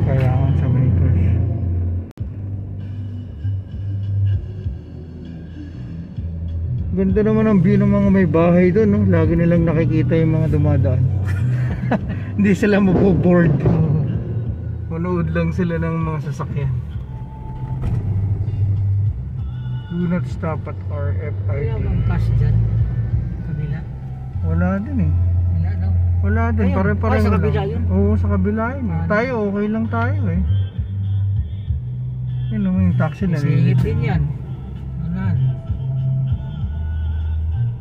Kailangan sa may cash. Ganda naman ang view ng mga may bahay doon, no? Lagi nilang nakikita yung mga dumadaan. Hindi sila maboboard. Manood lang sila ng mga sasakyan. Do not stop at RFID. Wala bang cash dyan? Kabila? Wala din eh. Wala daw. Wala din, Ayun. pare-pareho Sa lang. kabila yun? Oo, sa kabila yun. Ah, Tayo, okay lang tayo eh. Yun naman yung taxi na Isingit din yan. Anan.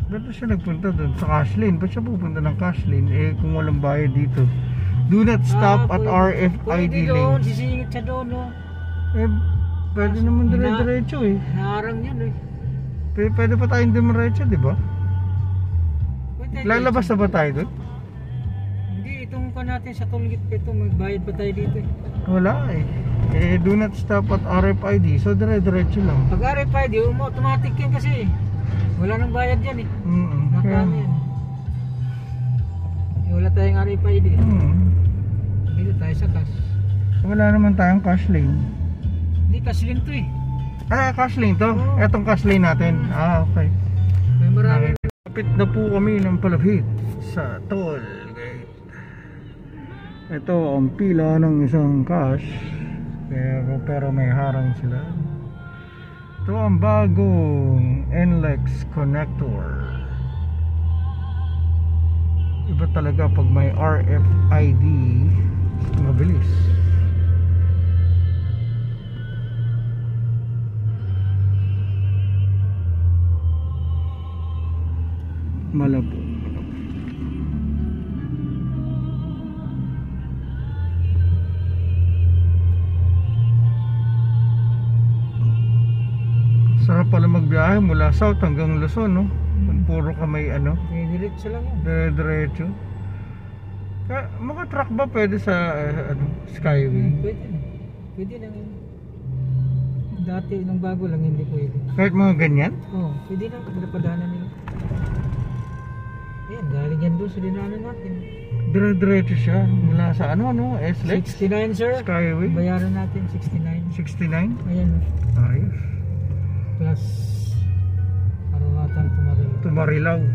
Ba't siya nagpunta doon? Sa cash lane. Ba't siya pupunta ng cash lane? Eh, kung walang bayad dito. Do not stop at RFID Pwede doon, lane. sisingit siya doon, no? Eh, pwede naman dire-diretso eh. Naharang yan, eh. Pwede pa tayong dumiretso, di ba? Pwede. Lalabas na ba tayo doon? Hindi, itong pa natin sa tollgate pa ito, may bayad pa tayo dito eh. Wala eh. Eh, do not stop at RFID. So, dire-diretso lang. Pag RFID, automatic yan kasi eh. Wala nang bayad yan eh. Nakami yan. Eh, wala tayong RFID eh. Dito tayo sa cash. Wala naman tayong cash lane. Hindi, cash lane to eh. Ah, cash lane to? Oo. Etong cash lane natin. Ah, okay. May marami. Kapit na po kami ng palapit sa toll gate. Ito ang pila ng isang cash. Pero may harang sila. Ito ang bagong NLEX connector. Iba talaga pag may RFID, mabilis. Malabo. Sarap pala magbiyahe mula South hanggang Luzon, no? Puro kamay ano, Diretso lang yan. diretso. Mga truck ba pwede sa Skyway? Pwede na. Pwede lang yun. Dati, nung bago lang, hindi pwede. Kahit mga ganyan? Oo, pwede lang. Pinapadaanan nila. Ayan, galing yan doon sa dinaanan natin. Dire-diretso siya mula sa ano, SLEX? 69 sir. Skyway? Bayaran natin 69. 69? Ayan. Ayos. Plus Karawatan Tumarilaw. Tumarilaw. Oh,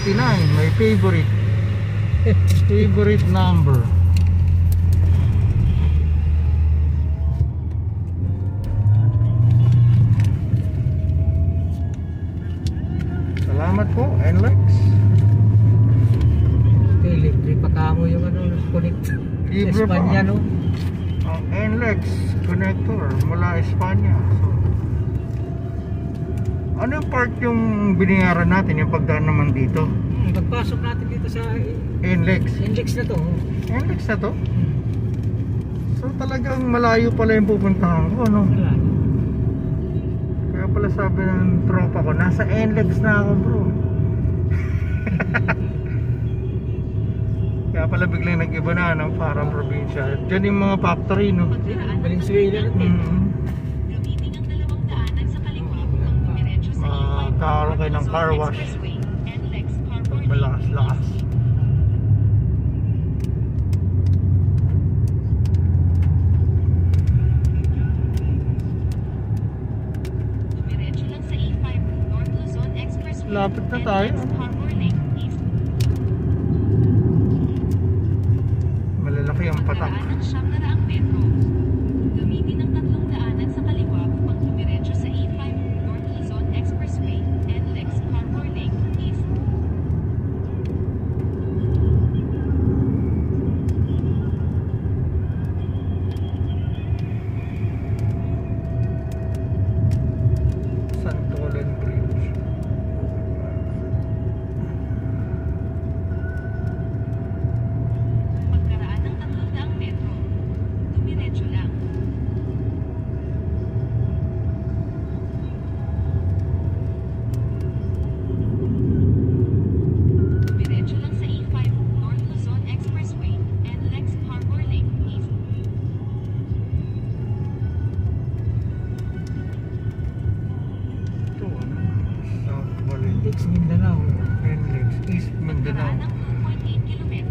69, my favorite number. Salamat po, NLEX. okay, libre pa kamo yung ano, connect. Libre pa. Espanya, no? Ang NLEX connector mula Espanya. So, ano yung part yung binayaran natin, yung pagdaan naman dito? Pagpasok natin dito sa NLEX. index na to. NLEX na to? So talagang malayo pala yung pupuntahan ko, no? Wala. Kaya pala sabi ng tropa ko, nasa NLEX na ako, bro. Kaya pala biglang nag-iba na, no? Parang probinsya. Diyan yung mga factory, no? Valenzuela natin. Magkakaroon kayo ng car wash pag malakas-lakas. Lapit na tayo. Malalaki ang patak. Gamitin ang tatlong daanan sa kaliwa upang dumiretso sa A5 North Luzon Expressway, NLEX Harbor Lake East. Santolan Bridge.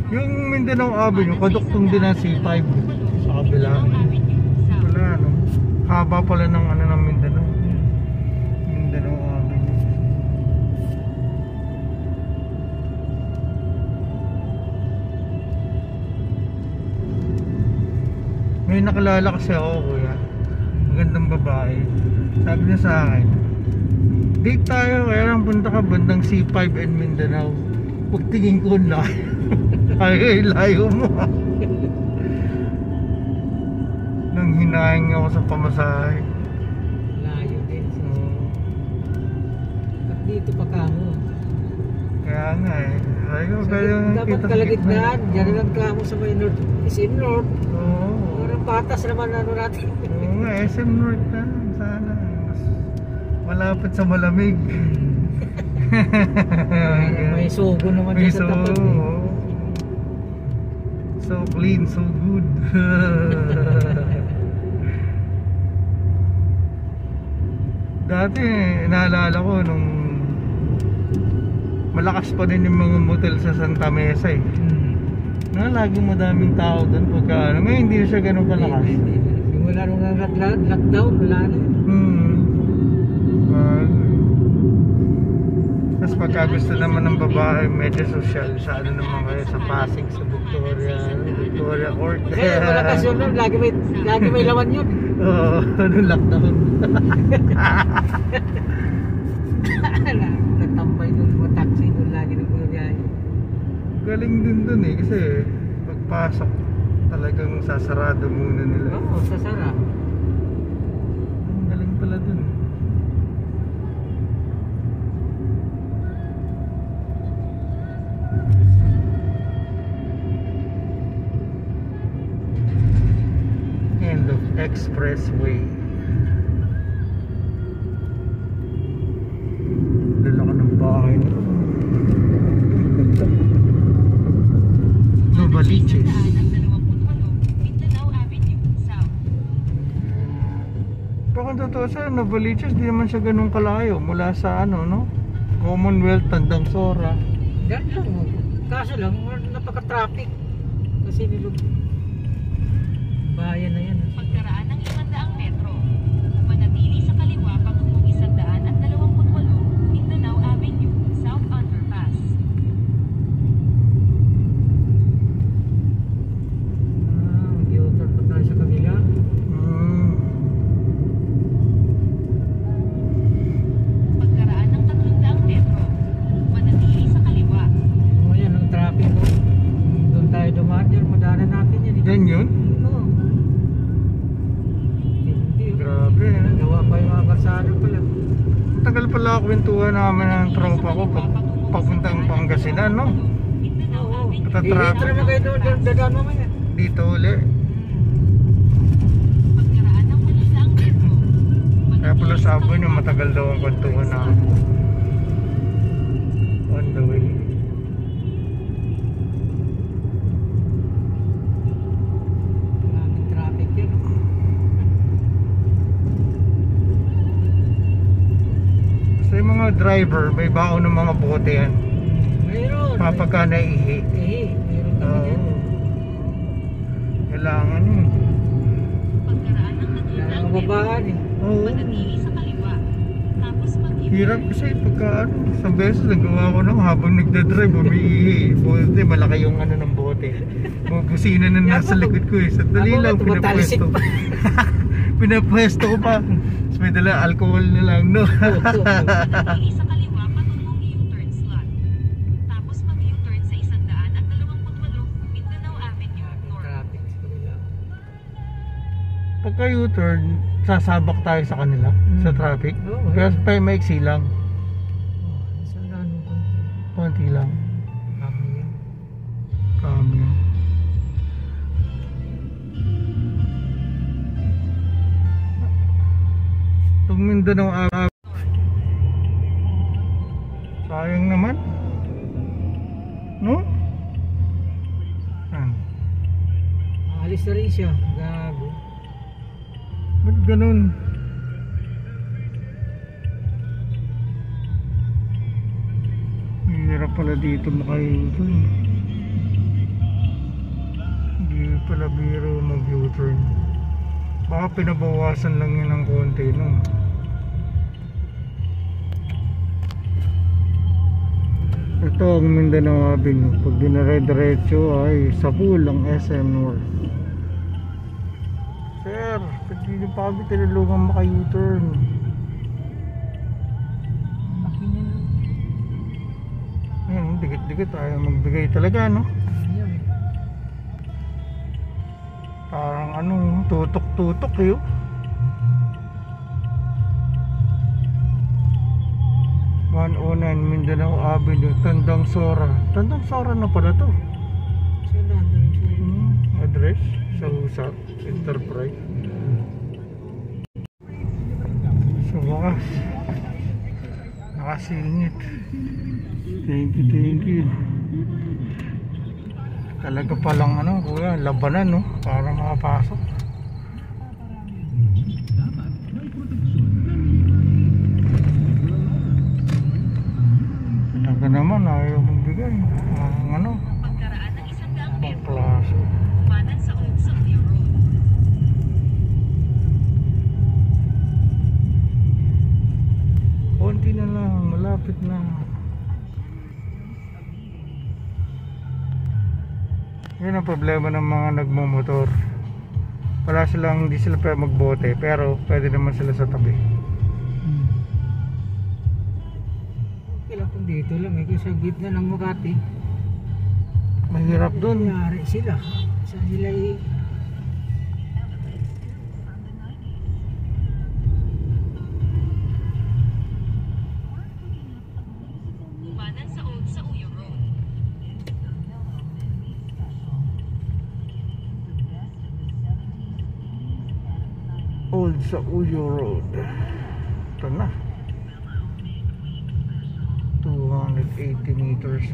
Yung Mindanao Avenue, kaduktong din ang C5 sa kabila. Wala, no? Haba pala ng ano ng Mindanao. Mindanao Avenue. May nakilala kasi ako, kuya. Magandang babae. Sabi niya sa akin, date tayo, kaya lang punta ka bandang C5 and Mindanao. Pagtingin ko na ay layo mo. Nang hinaing ako sa pamasahe. Layo din. At dito pa kamo. Kaya nga eh. Dapat kalagitnaan. Diyan lang kamo sa may North. SM North. Oo. Parang patas naman ano natin. Oo nga, SM North na. Sana. Mas malapit sa malamig. May sugo naman May dyan sa tapat. So clean, so good. Dati naalala ko nung malakas pa din yung mga motel sa Santa Mesa eh. Na laging madaming tao doon pagka ano. Ngayon hindi na siya ganun kalakas. Wala nung lockdown, wala na. Tapos pagka gusto naman ng babae medyo social, sa ano naman kayo sa Pasig, sa Victoria Court. Kaya malakas yun nun, lagi may laman yun. Oo, anong lockdown. Natambay dun, mga taxi dun, lagi nung bumiyahe. Galing din dun eh, kasi pagpasok talagang sasarado muna nila. Oo, sasara. Ang galing pala dun. End of expressway. Dala ka ng bahay na to. Novaliches. Mindanao Avenue, South. Pero kung totoo sa Novaliches, di naman siya ganun kalayo mula sa ano, no? Commonwealth, Tandang Sora. Yan lang. Kaso lang, napaka-traffic. Kasi nilog. Bayan na yan. Pagkaraan ng 500 metro. Manatili sa kaliwa patungong 128 Mindanao Avenue, South Underpass. Mag-u-turn pa tayo sa kabila. Pagkaraan ng 300 metro. Manatili sa kaliwa. O yan, ang traffic. Doon tayo dumaan dyan. Madaanan natin yan. Yan yun? Oo. Hindi. Grabe. Nagawa pa yung mga kalsada pala. Tagal pala kwentuhan namin ng tropa ko papuntang Pangasinan, no? Mindanao Avenue. Dito naman kayo doon. Dadaan mamaya. Dito uli. Pagkaraan ng 800 metro. Kaya pala sabi niyo matagal daw ang kwentuhan namin. On the way. Maraming traffic yan. Sa yung mga driver, may baon ng mga bote yan. Mayroon. Kapagka naihi. Mayroon naman yan. Kailangan yun. Pagkaraan ng Kaya 300 ang metro. babaan eh. Oo. Manatili sa kaliwa. Tapos mag-U-turn. Hirap kasi pagka ano, isang beses nagawa ko nang habang nagdadrive, umiihi. Bote, malaki yung ano ng bote. Mga busina na nasa likod ko eh. Sandali Ako nga, lang, tumatalisik pinapwesto. pa. Pinapwesto ko pa. Tapos may dala alcohol na lang, no? Manatili sa kaliwa patungong U-turn slot. Tapos mag-U-turn sa 128 Mindanao Avenue North. Traffic sa kabila. Pagka U-turn, sasabak tayo sa kanila, sa traffic. Oo, Pero pa maiksi lang. Saan na ano ba? Konti lang. Kami yan. Kami. Itong Mindanao sayang naman. No? Alis na rin siya. Gago. Ba't ganun? Hirap pala dito makayo. biro mag-U-turn. Baka pinabawasan lang yun ng konti no. Ito ang Mindanao Avenue. Pag dinare-diretso ay Sabul ang SM North. Sir, pag hindi pa kami tinulungan maka-U-turn. Ayan, dikit-dikit ayaw magbigay talaga no. Parang ano, tutok-tutok eh. 109 Mindanao Avenue, Tandang Sora. Tandang Sora na pala to. Address sa Usap Enterprise. So wakas nakasingit. Thank you. Talaga palang ano kuya, labanan no, para makapasok. Talaga naman ayaw magbigay ang ano, Pagkaraan ng 100 metro, pangklaso. kumanan sa Uyo Road. Konti na lang, malapit na. Yun ang problema ng mga nagmumotor. Wala silang, hindi sila pwede magbote, pero pwede naman sila sa tabi. Okay lang kung dito lang eh, kasi sa gitna ng Makati. Mahirap dun. Nangyari sila. Sa sila Kumanan sa Uyo Road. Old sa Uyo Road. Ito na. 280 meters.